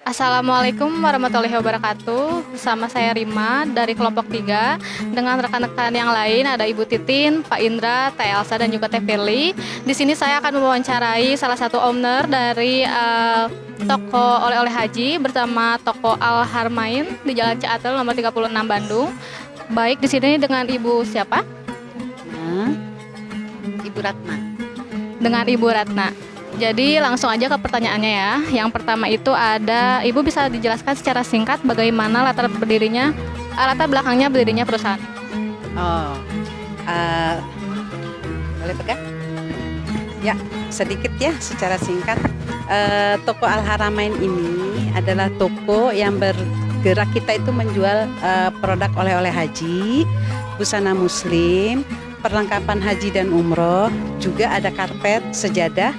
Assalamualaikum warahmatullahi wabarakatuh. Bersama saya Rima dari kelompok 3 dengan rekan-rekan yang lain ada Ibu Titin, Pak Indra, Teh Elsa dan juga Teh Firly. Di sini saya akan mewawancarai salah satu owner dari toko oleh-oleh haji bersama toko Al Haramain di Jalan Ciatel nomor 36 Bandung. Baik, di sini dengan Ibu siapa? Ibu Ratna. Dengan Ibu Ratna. Jadi langsung aja ke pertanyaannya ya. Yang pertama itu ada, Ibu bisa dijelaskan secara singkat bagaimana latar belakangnya berdirinya perusahaan? Boleh pegang? Ya, sedikit ya secara singkat. Toko Al Haramain ini adalah toko yang bergerak, kita itu menjual produk oleh-oleh haji, busana muslim, perlengkapan haji dan umroh, juga ada karpet, sejadah,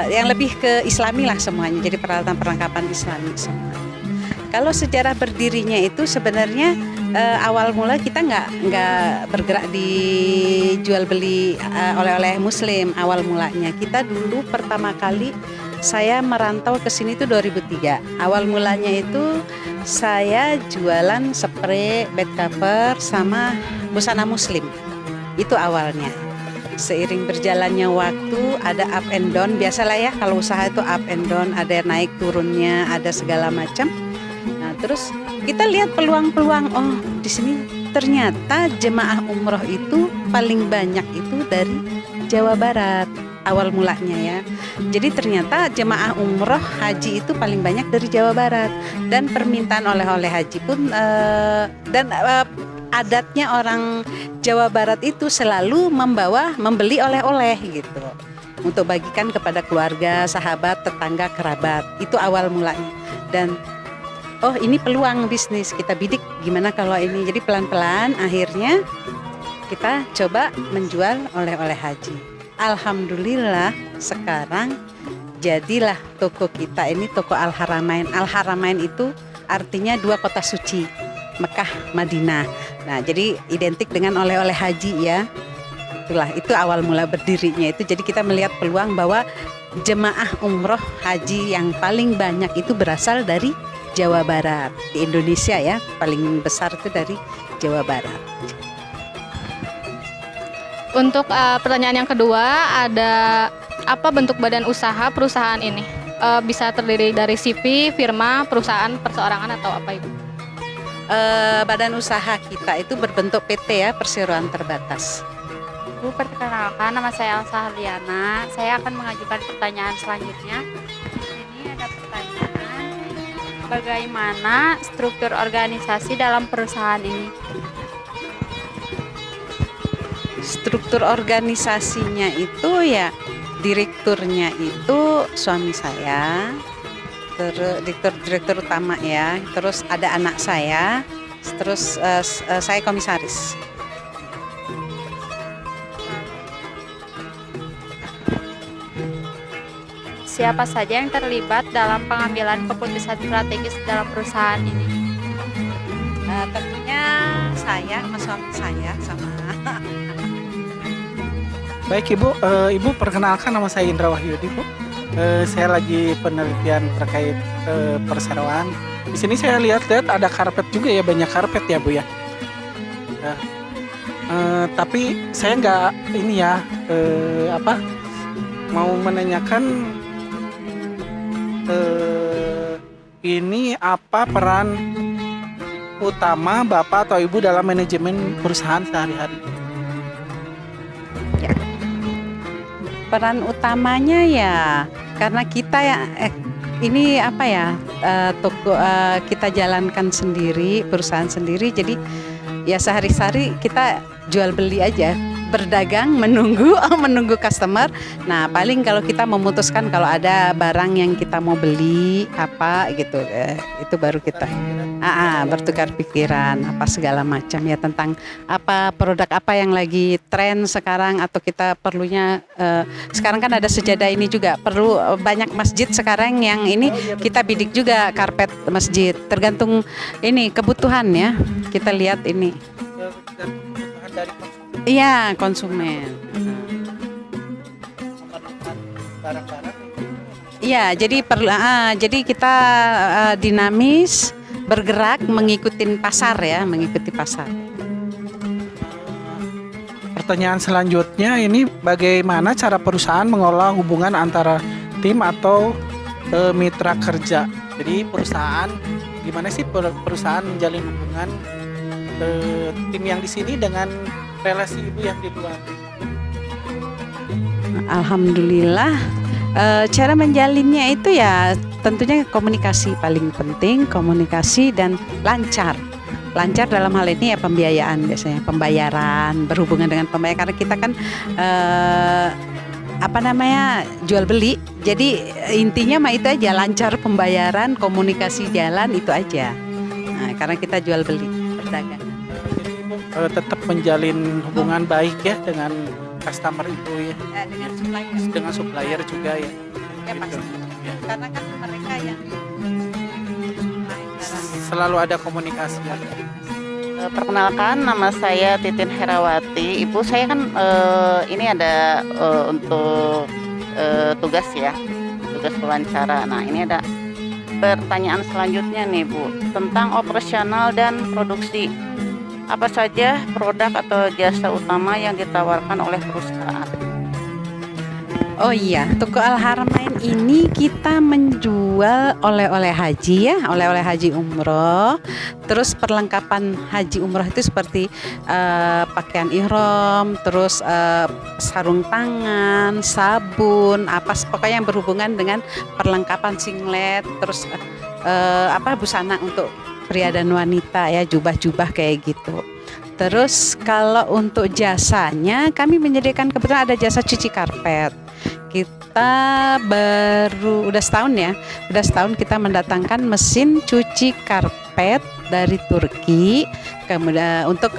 yang lebih ke islami lah semuanya, jadi peralatan perlengkapan islami semua. Kalau sejarah berdirinya itu sebenarnya awal mula kita nggak bergerak di jual beli oleh-oleh muslim. Awal mulanya kita dulu pertama kali saya merantau ke sini itu 2003. Awal mulanya itu saya jualan spray, bed cover sama busana muslim. Itu awalnya. Seiring berjalannya waktu ada up and down, biasalah ya kalau usaha itu up and down, ada naik turunnya, ada segala macam. Nah, terus kita lihat peluang-peluang, oh di sini ternyata jemaah umroh itu paling banyak itu dari Jawa Barat awal mulanya ya. Jadi ternyata jemaah umroh haji itu paling banyak dari Jawa Barat, dan permintaan oleh-oleh haji pun adatnya orang Jawa Barat itu selalu membeli oleh-oleh gitu untuk bagikan kepada keluarga, sahabat, tetangga, kerabat. Itu awal mulanya. Dan oh ini peluang bisnis, kita bidik gimana kalau ini. Jadi pelan-pelan akhirnya kita coba menjual oleh-oleh haji. Alhamdulillah sekarang jadilah toko kita ini toko Al Haramain. Al Haramain itu artinya dua kota suci, Mekah, Madinah. Nah, jadi identik dengan oleh-oleh haji ya. Itulah, itu awal mula berdirinya itu. Jadi kita melihat peluang bahwa jemaah umroh haji yang paling banyak itu berasal dari Jawa Barat. Di Indonesia ya, paling besar itu dari Jawa Barat. Untuk pertanyaan yang kedua, ada apa bentuk badan usaha perusahaan ini? Bisa terdiri dari CV, firma, perusahaan, perseorangan atau apa Ibu? Badan usaha kita itu berbentuk PT ya, perseroan terbatas. Bu, perkenalkan nama saya Elsa Harliana. Saya akan mengajukan pertanyaan selanjutnya. Ini ada pertanyaan, bagaimana struktur organisasi dalam perusahaan ini? Struktur organisasinya itu ya, direkturnya itu suami saya, direktur utama ya, terus ada anak saya, terus saya komisaris. Siapa saja yang terlibat dalam pengambilan keputusan strategis dalam perusahaan ini? Tentunya saya sama suami saya sama. Baik Ibu, Ibu perkenalkan, nama saya Indra Wahyudi Bu. Saya lagi penelitian terkait perseroan. Di sini saya lihat-lihat ada karpet juga ya, banyak karpet ya Bu ya. Tapi saya nggak ini ya, mau menanyakan ini apa peran utama Bapak atau Ibu dalam manajemen perusahaan sehari-hari? Ya. Peran utamanya ya karena kita ya ini apa ya, toko kita jalankan sendiri, perusahaan sendiri, jadi ya sehari-hari kita jual beli aja, berdagang, menunggu customer. Nah paling kalau kita memutuskan kalau ada barang yang kita mau beli apa gitu, itu baru kita. Bertukar pikiran apa segala macam ya tentang apa produk apa yang lagi tren sekarang atau kita perlunya sekarang kan ada sejadah ini juga perlu banyak masjid sekarang yang ini kita bidik juga karpet masjid tergantung ini kebutuhan ya kita lihat ini Dan kebutuhan dari konsumen iya konsumen memerlukan barang-barang. iya jadi kita dinamis bergerak mengikuti pasar ya mengikuti pasar. Pertanyaan selanjutnya ini bagaimana cara perusahaan mengolah hubungan antara tim atau mitra kerja. Jadi perusahaan gimana sih perusahaan menjalin hubungan tim yang di sini dengan relasi ibu yang di luar? Alhamdulillah cara menjalinnya itu ya tentunya komunikasi paling penting komunikasi dan lancar dalam hal ini ya pembiayaan biasanya pembayaran berhubungan dengan pembayaran karena kita kan jual beli jadi intinya mah itu aja lancar pembayaran komunikasi jalan itu aja karena kita jual beli perdagangan. Jadi ibu tetap menjalin hubungan baik ya dengan customer itu ya dengan supplier juga ya. Ya pasti Ya. karena kan mereka yang Selalu ada komunikasi. Perkenalkan, nama saya Titin Herawati. Ibu, saya kan ini ada untuk tugas ya, tugas wawancara. Nah, ini ada pertanyaan selanjutnya nih Bu, tentang operasional dan produksi. Apa saja produk atau jasa utama yang ditawarkan oleh perusahaan? Oh iya, Toko Al Haramain ini kita menjual oleh-oleh haji ya, oleh-oleh haji umroh. Terus perlengkapan haji umroh itu seperti pakaian ihram, terus sarung tangan, sabun, pokoknya yang berhubungan dengan perlengkapan singlet, terus busana untuk pria dan wanita ya, jubah-jubah kayak gitu. Terus kalau untuk jasanya kami menyediakan kebetulan ada jasa cuci karpet. Kita udah setahun kita mendatangkan mesin cuci karpet dari Turki. Kemudian untuk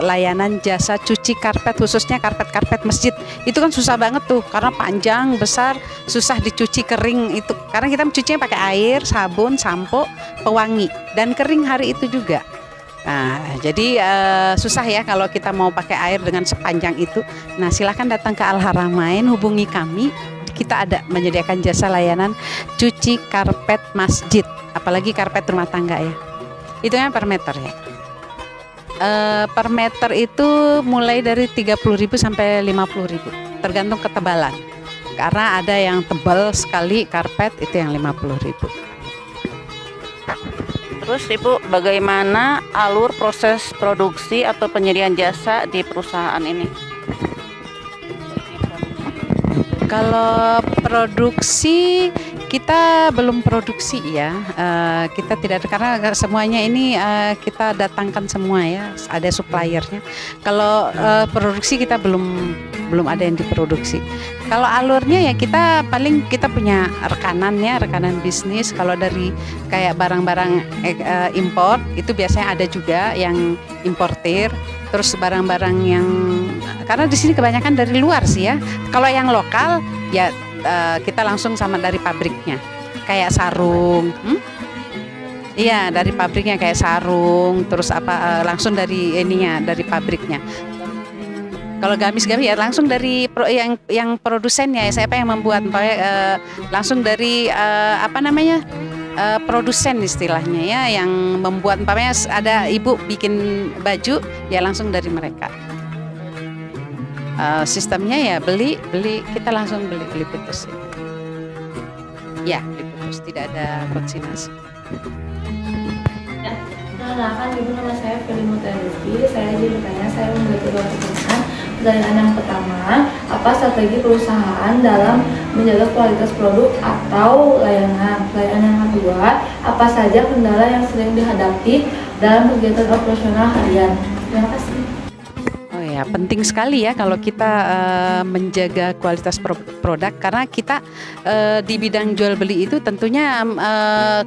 layanan jasa cuci karpet khususnya karpet masjid itu kan susah banget tuh karena panjang besar susah dicuci kering itu karena kita mencucinya pakai air, sabun, sampo, pewangi dan kering hari itu juga. Nah, jadi susah ya kalau kita mau pakai air dengan sepanjang itu. Nah, silakan datang ke Al Haramain, hubungi kami. Kita ada menyediakan jasa layanan cuci karpet masjid, apalagi karpet rumah tangga ya. Itu yang per meter ya. Per meter itu mulai dari 30.000 sampai 50.000, tergantung ketebalan. Karena ada yang tebal sekali karpet itu yang 50.000. Terus Ibu, bagaimana alur proses produksi atau penyediaan jasa di perusahaan ini? Kalau produksi kita belum produksi ya, kita tidak karena semuanya ini kita datangkan semua ya, ada suppliernya. Kalau produksi kita belum ada yang diproduksi. Kalau alurnya ya kita punya rekanan bisnis. Kalau dari kayak barang-barang impor itu biasanya ada juga yang importir. Terus barang-barang yang karena di sini kebanyakan dari luar sih ya. Kalau yang lokal ya kita langsung sama dari pabriknya. Kayak sarung. Iya, dari pabriknya kayak sarung, terus langsung dari dari pabriknya. Kalau gamis ya langsung dari yang produsennya ya, siapa yang membuat langsung dari produsen istilahnya ya, yang membuat ada ibu bikin baju ya langsung dari mereka. Sistemnya ya beli kita langsung beli putus ya, diputus, tidak ada konsinyasi. Perkenalkan, ibu, nama saya Feli Mutalufi. Saya jadi bertanya, saya memiliki dua pertanyaan. Pertanyaan yang pertama, apa strategi perusahaan dalam menjaga kualitas produk atau layanan? Pertanyaan yang kedua, apa saja kendala yang sering dihadapi dalam kegiatan operasional harian? Terima kasih. Oh ya, ya penting sekali ya kalau kita menjaga kualitas produk, karena kita di bidang jual beli itu tentunya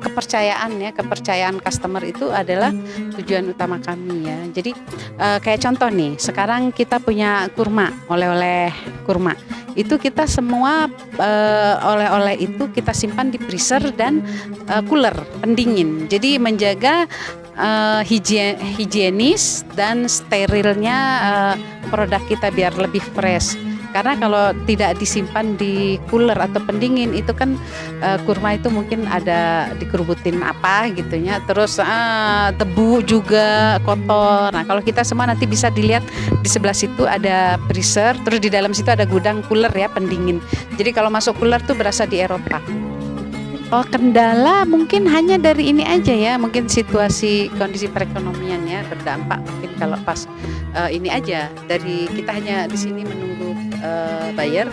kepercayaan customer itu adalah tujuan utama kami ya. Jadi kayak contoh nih, sekarang kita punya kurma, oleh-oleh kurma. Itu kita semua oleh-oleh itu kita simpan di freezer dan cooler, pendingin. Jadi menjaga higienis dan sterilnya produk kita biar lebih fresh. Karena kalau tidak disimpan di cooler atau pendingin itu kan kurma itu mungkin ada dikerubutin apa gitu ya. Terus debu juga kotor. Nah, kalau kita semua nanti bisa dilihat di sebelah situ ada freezer, terus di dalam situ ada gudang cooler ya, pendingin. Jadi kalau masuk cooler tuh berasa di Eropa. Oh, kendala mungkin hanya dari ini aja ya, mungkin situasi kondisi perekonomian ya terdampak mungkin kalau pas ini aja, dari kita hanya di sini menunggu buyer.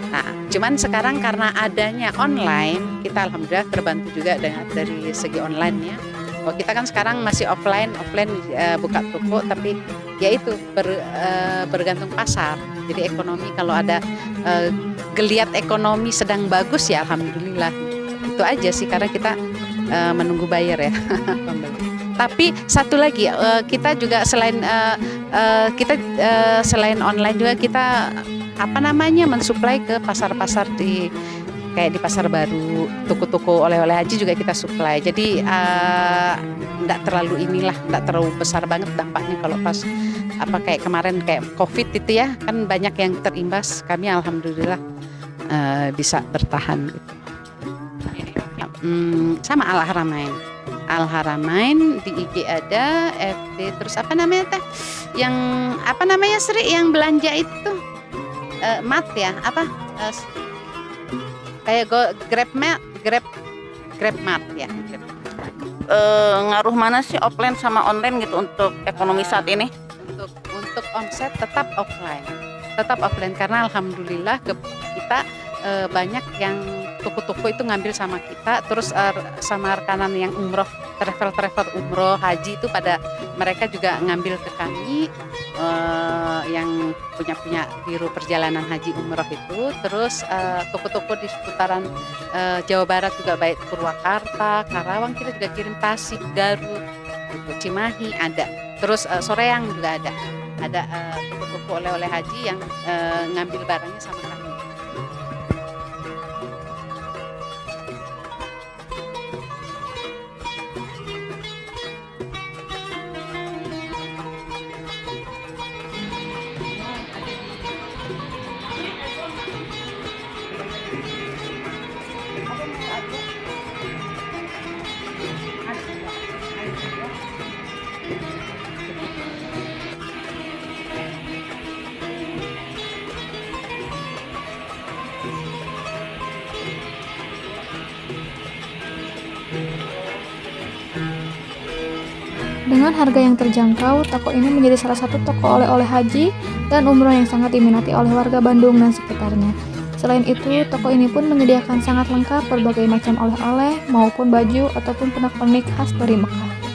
Nah, cuman sekarang karena adanya online, kita alhamdulillah terbantu juga dengan dari segi online ya. Oh, kita kan sekarang masih offline buka toko, tapi ya itu bergantung pasar. Jadi ekonomi kalau ada geliat ekonomi sedang bagus ya alhamdulillah. Itu aja sih, karena kita menunggu buyer ya. Tapi satu lagi kita juga selain selain online juga kita mensuplai ke pasar-pasar kayak di Pasar Baru, toko-toko oleh-oleh haji juga kita supply. Jadi enggak terlalu besar banget dampaknya kalau pas kayak kemarin kayak Covid itu ya, kan banyak yang terimbas. Kami alhamdulillah bisa bertahan gitu. Sama Al Haramain di IG ada, FB, terus yang Sri yang belanja itu mat ya, kayak Grab Mart ya. Ngaruh mana sih offline sama online gitu untuk ekonomi saat ini? Untuk omset tetap offline karena alhamdulillah kita banyak yang toko-toko itu ngambil sama kita, terus sama rekanan yang umroh, travel umroh haji itu pada mereka juga ngambil ke kami yang punya biro perjalanan haji umroh itu. Terus toko-toko di seputaran Jawa Barat juga, baik Purwakarta, Karawang, kita juga kirim, Tasik, Garut, Cimahi ada. Terus Soreang juga ada toko-toko oleh-oleh haji yang ngambil barangnya sama kami. Dengan harga yang terjangkau, toko ini menjadi salah satu toko oleh-oleh haji dan umroh yang sangat diminati oleh warga Bandung dan sekitarnya. Selain itu, toko ini pun menyediakan sangat lengkap berbagai macam oleh-oleh maupun baju ataupun pernak-pernik khas dari Mekah.